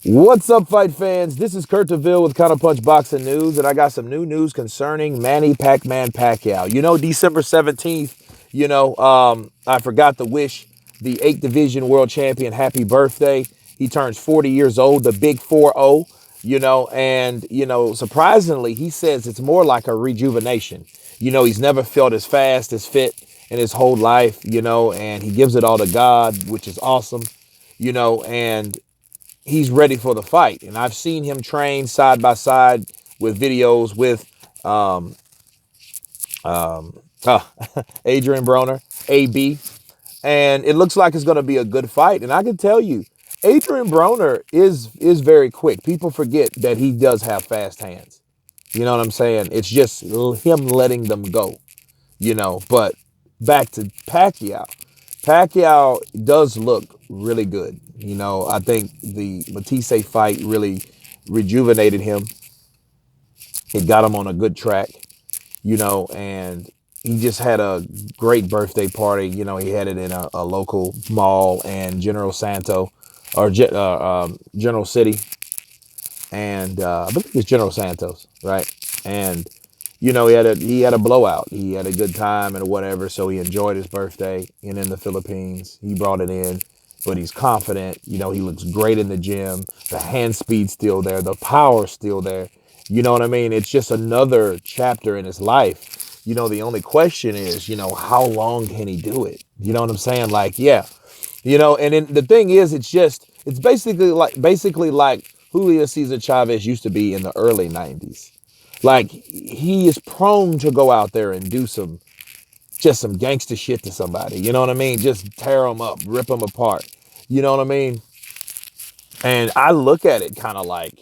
What's up, fight fans? This is Kurt DeVille with Counterpunch Boxing News, and I got some new news concerning Manny Pacman Pacquiao. December 17th, I forgot to wish the 8th Division World Champion happy birthday. He turns 40 years old, the big 4-0, surprisingly, he says it's more like a rejuvenation. He's never felt as fast, as fit in his whole life, and he gives it all to God, which is awesome, and he's ready for the fight. And I've seen him train side by side with videos with um, um, Adrien Broner, AB, and it looks like it's going to be a good fight. And I can tell you, Adrien Broner is very quick. People forget that he does have fast hands. You know what I'm saying? It's just him letting them go. But back to Pacquiao. Pacquiao does look really good. I think the Matisse fight really rejuvenated him. It got him on a good track, and he just had a great birthday party. He had it in a local mall and General Santo or General City. And I believe it's General Santos, right? And he had a blowout. He had a good time and whatever, so he enjoyed his birthday. And in the Philippines, he brought it in, but he's confident. He looks great in the gym. The hand speed's still there. The power's still there. You know what I mean? It's just another chapter in his life. The only question is, how long can he do it? You know what I'm saying? Like, yeah, and then the thing is, it's basically like Julio Cesar Chavez used to be in the early 90s. Like, he is prone to go out there and do some gangster shit to somebody. You know what I mean? Just tear them up, rip them apart. You know what I mean? And I look at it kind of like,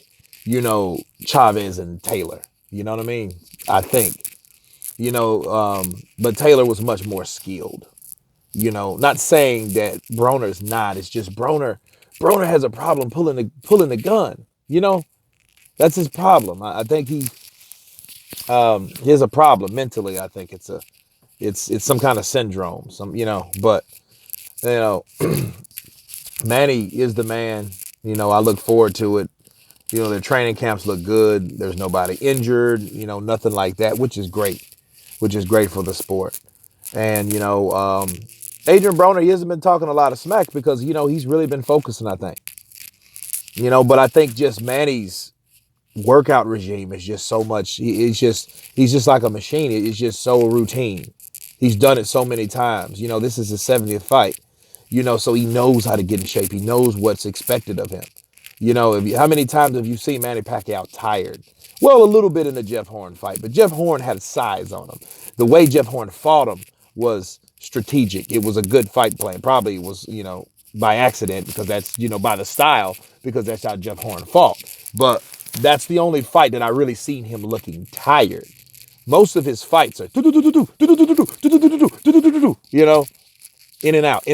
Chavez and Taylor. You know what I mean? I think, but Taylor was much more skilled. Not saying that Broner's not. It's just Broner has a problem pulling the gun. That's his problem. I think he has a problem mentally. I think it's some kind of syndrome. But you know, Manny is the man. I look forward to it. Their training camps look good. There's nobody injured. Nothing like that, which is great. Which is great for the sport. And Adrien Broner, he hasn't been talking a lot of smack because he's really been focusing. I think. But I think just Manny's workout regime is just so much. He's just like a machine. It's just so routine. He's done it so many times. This is his 70th fight. So he knows how to get in shape. He knows what's expected of him. How many times have you seen Manny Pacquiao tired? Well, a little bit in the Jeff Horn fight, but Jeff Horn had size on him. The way Jeff Horn fought him was strategic. It was a good fight plan. Probably was, by accident because that's, by the style, because that's how Jeff Horn fought. But that's the only fight that I really seen him looking tired. Most of his fights are, in and out,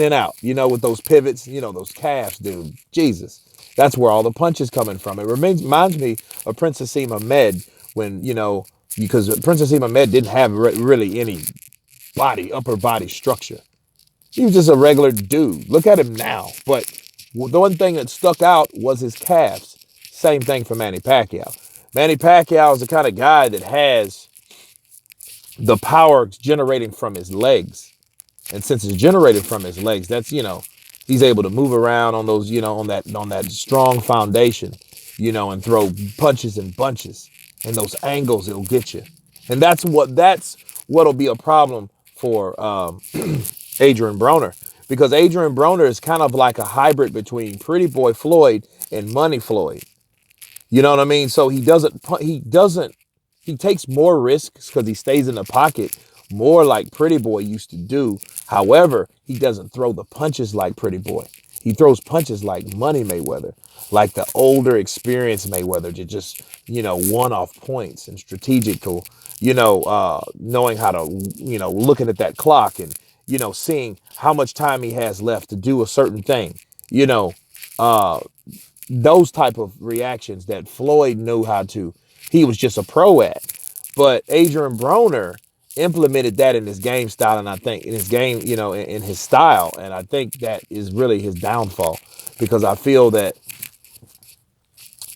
with those pivots, those calves, dude. Jesus. That's where all the punches coming from. It reminds me of Princess Ahmed when, because Princess Ahmed didn't have really any upper body structure. He was just a regular dude. Look at him now. But the one thing that stuck out was his calves. Same thing for Manny Pacquiao. Manny Pacquiao is the kind of guy that has the power generating from his legs. And since it's generated from his legs, that's, he's able to move around on those, on that strong foundation, and throw punches and bunches. And those angles, it'll get you. And that's what'll be a problem for Adrien Broner. Because Adrien Broner is kind of like a hybrid between Pretty Boy Floyd and Money Floyd. You know what I mean? So he takes more risks because he stays in the pocket more like Pretty Boy used to do. However, he doesn't throw the punches like Pretty Boy. He throws punches like Money Mayweather, like the older, experienced Mayweather, to just, one-off points and strategical, knowing how to, looking at that clock and, seeing how much time he has left to do a certain thing, those type of reactions that Floyd knew how to. He was just a pro at. But Adrien Broner implemented that in his game style, and I think in his game, in his style, and I think that is really his downfall, because I feel that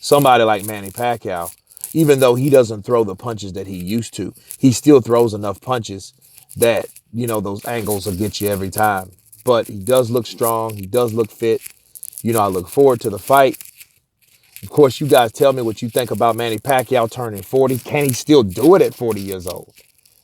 Somebody like Manny Pacquiao, even though he doesn't throw the punches that he used to, he still throws enough punches that, those angles will get you every time. But he does look strong. He does look fit. I look forward to the fight. Of course, you guys tell me what you think about Manny Pacquiao turning 40. Can he still do it at 40 years old?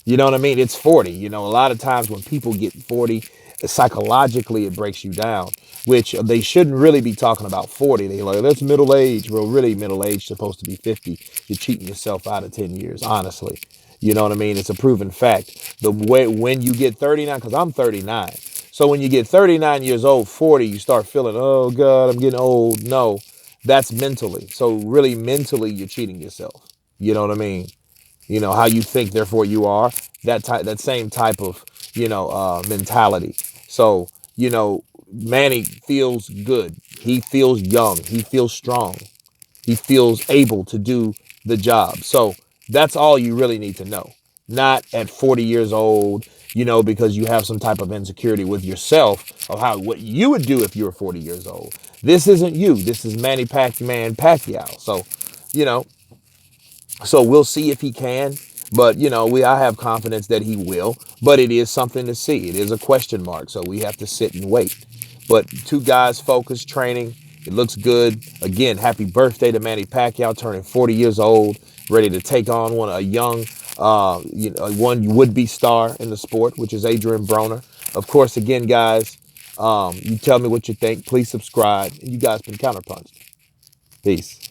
You know what I mean? It's 40. A lot of times when people get 40, psychologically it breaks you down, which they shouldn't really be talking about 40. They're like, that's middle age. Well, really, middle age is supposed to be 50. You're cheating yourself out of 10 years, honestly. You know what I mean? It's a proven fact. The way when you get 39, because I'm 39. So when you get 39 years old, 40, you start feeling, oh God, I'm getting old. No, that's mentally. So really mentally, you're cheating yourself. You know what I mean? How you think, therefore you are. That same type of, mentality. So, Manny feels good. He feels young. He feels strong. He feels able to do the job. So that's all you really need to know. Not at 40 years old, because you have some type of insecurity with yourself of what you would do if you were 40 years old. This isn't you. This is Manny Pacman Pacquiao. So, you know, so we'll see if he can. But, I have confidence that he will. But it is something to see. It is a question mark. So we have to sit and wait. But two guys focused training. It looks good. Again, happy birthday to Manny Pacquiao, turning 40 years old, ready to take on a young, one would-be star in the sport, which is Adrien Broner. Of course, again, guys, you tell me what you think. Please subscribe. You guys been Counterpunched. Peace.